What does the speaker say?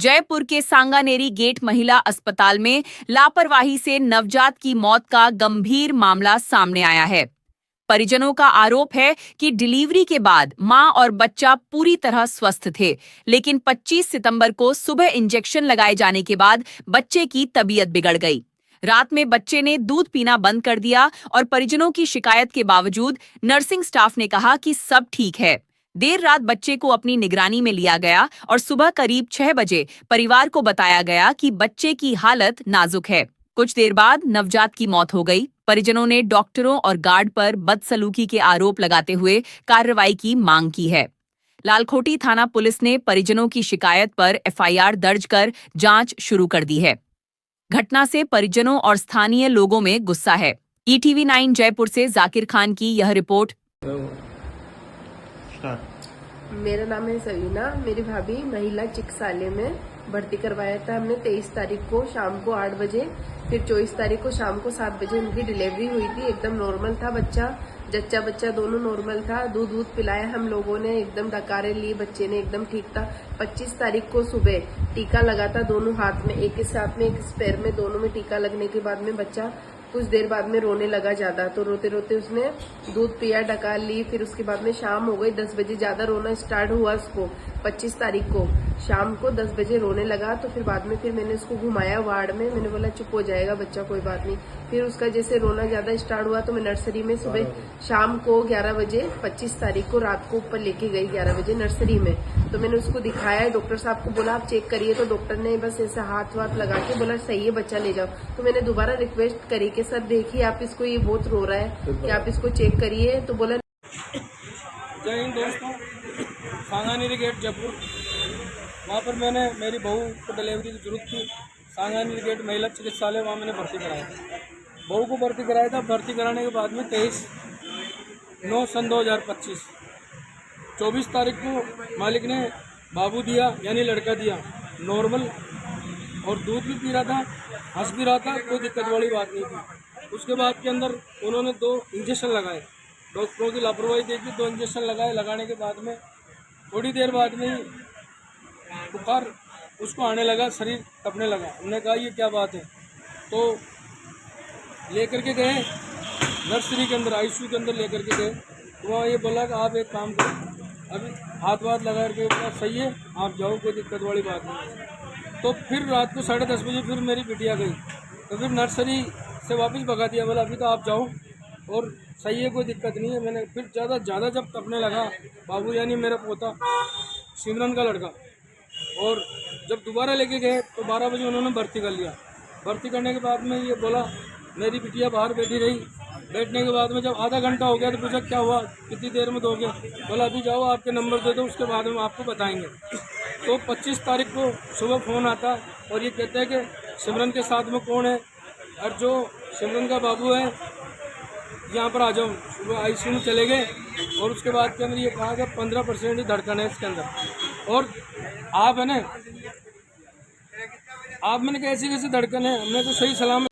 जयपुर के सांगानेरी गेट महिला अस्पताल में लापरवाही से नवजात की मौत का गंभीर मामला सामने आया है। परिजनों का आरोप है कि डिलीवरी के बाद मां और बच्चा पूरी तरह स्वस्थ थे, लेकिन 25 सितंबर को सुबह इंजेक्शन लगाए जाने के बाद बच्चे की तबीयत बिगड़ गई। रात में बच्चे ने दूध पीना बंद कर दिया और परिजनों की शिकायत के बावजूद नर्सिंग स्टाफ ने कहा कि सब ठीक है। देर रात बच्चे को अपनी निगरानी में लिया गया और सुबह करीब 6 बजे परिवार को बताया गया कि बच्चे की हालत नाजुक है। कुछ देर बाद नवजात की मौत हो गई। परिजनों ने डॉक्टरों और गार्ड पर बदसलूकी के आरोप लगाते हुए कार्रवाई की मांग की है। लालकोटी थाना पुलिस ने परिजनों की शिकायत पर एफआईआर दर्ज कर जांच शुरू कर दी है। घटना से परिजनों और स्थानीय लोगों में गुस्सा है। ईटीवी 9 जयपुर से जाकिर खान की यह रिपोर्ट। मेरा नाम है सवीना। मेरी भाभी महिला चिकित्सालय में भर्ती करवाया था हमने 23 तारीख को शाम को 8 बजे, फिर 24 तारीख को शाम को 7 बजे उनकी डिलीवरी हुई थी। एकदम नॉर्मल था बच्चा, जच्चा बच्चा दोनों नॉर्मल था। दूध पिलाया हम लोगों ने, एकदम डकारे ली, बच्चे ने एकदम ठीक था। 25 तारीख को सुबह टीका लगा था दोनों हाथ में, एक इस हाथ में एक इस पैर में, दोनों में टीका लगने के बाद में बच्चा कुछ देर बाद में रोने लगा ज्यादा, तो रोते रोते उसने दूध पिया, डकार ली। फिर उसके बाद में शाम हो गई 10 बजे, ज्यादा रोना स्टार्ट हुआ उसको। 25 तारीख को शाम को 10 बजे रोने लगा, तो फिर बाद में फिर मैंने उसको घुमाया वार्ड में। मैंने बोला चुप हो जाएगा बच्चा, कोई बात नहीं। फिर उसका जैसे रोना ज्यादा स्टार्ट हुआ तो मैं नर्सरी में सुबह शाम को 11 बजे 25 तारीख को रात को ऊपर लेके गई 11 बजे नर्सरी में। तो मैंने उसको दिखाया, डॉक्टर साहब को बोला आप चेक करिए, तो डॉक्टर ने बस ऐसा हाथ वाथ लगा के बोला सही है बच्चा ले जाओ। तो मैंने दोबारा रिक्वेस्ट करी कि सर देखिए आप इसको, ये बहुत रो रहा है, कि आप इसको चेक करिए। तो बोला जय हिंद दोस्तों। सांगानेरी गेट जयपुर, वहाँ पर मैंने मेरी बहू को डिलीवरी की जरूरत थी। सांगानेरी गेट महिला चिकित्सालय, वहाँ मैंने भर्ती कराया था। बहू को भर्ती कराया था। भर्ती कराने के बाद में 23/9/2025 24 तारीख को मालिक ने बाबू दिया, यानी लड़का दिया, नॉर्मल, और दूध भी पी रहा था, हंस भी रहा था, कोई दिक्कत वाली बात नहीं थी। उसके बाद के अंदर उन्होंने 2 इंजेक्शन लगाए, डॉक्टरों की लापरवाही देखी। 2 इंजेक्शन लगाए, लगाने के बाद में थोड़ी देर बाद में ही बुखार उसको आने लगा, शरीर तपने लगा। हमने कहा ये क्या बात है, तो लेकर के गए नर्सरी के अंदर, आईसीयू के अंदर लेकर के गए। तो वहाँ ये बोला कि आप एक काम करो, अभी हाथ वाथ लगा करके बोला सही है आप जाओ, कोई दिक्कत वाली बात नहीं। तो फिर रात को 10:30 बजे फिर मेरी बिटिया गई, तो फिर नर्सरी से वापस भगा दिया, बोला अभी तो आप जाओ और सही है, कोई दिक्कत नहीं है। मैंने फिर ज़्यादा जब तपने लगा बाबू, यानी मेरा पोता सिमरन का लड़का, और जब दोबारा लेके गए तो 12 बजे उन्होंने भर्ती कर लिया। भर्ती करने के बाद में ये बोला, मेरी बिटिया बाहर बैठी रही। बैठने के बाद में जब आधा घंटा हो गया तो पूछा क्या हुआ, कितनी देर में दोगे, बोला अभी जाओ आपके नंबर दे दो, उसके बाद में आपको बताएंगे। तो 25 तारीख को सुबह फ़ोन आता और ये कहते हैं कि सिमरन के साथ में कौन है, और जो सिमरन का बाबू है यहाँ पर आ जाओ। सुबह आईसीयू में चले गए और उसके बाद के अंदर ये कहा कि 15% ही धड़कन है इसके अंदर, और आप है ना, आप मैंने कैसी धड़कन है, हमने तो सही सलाम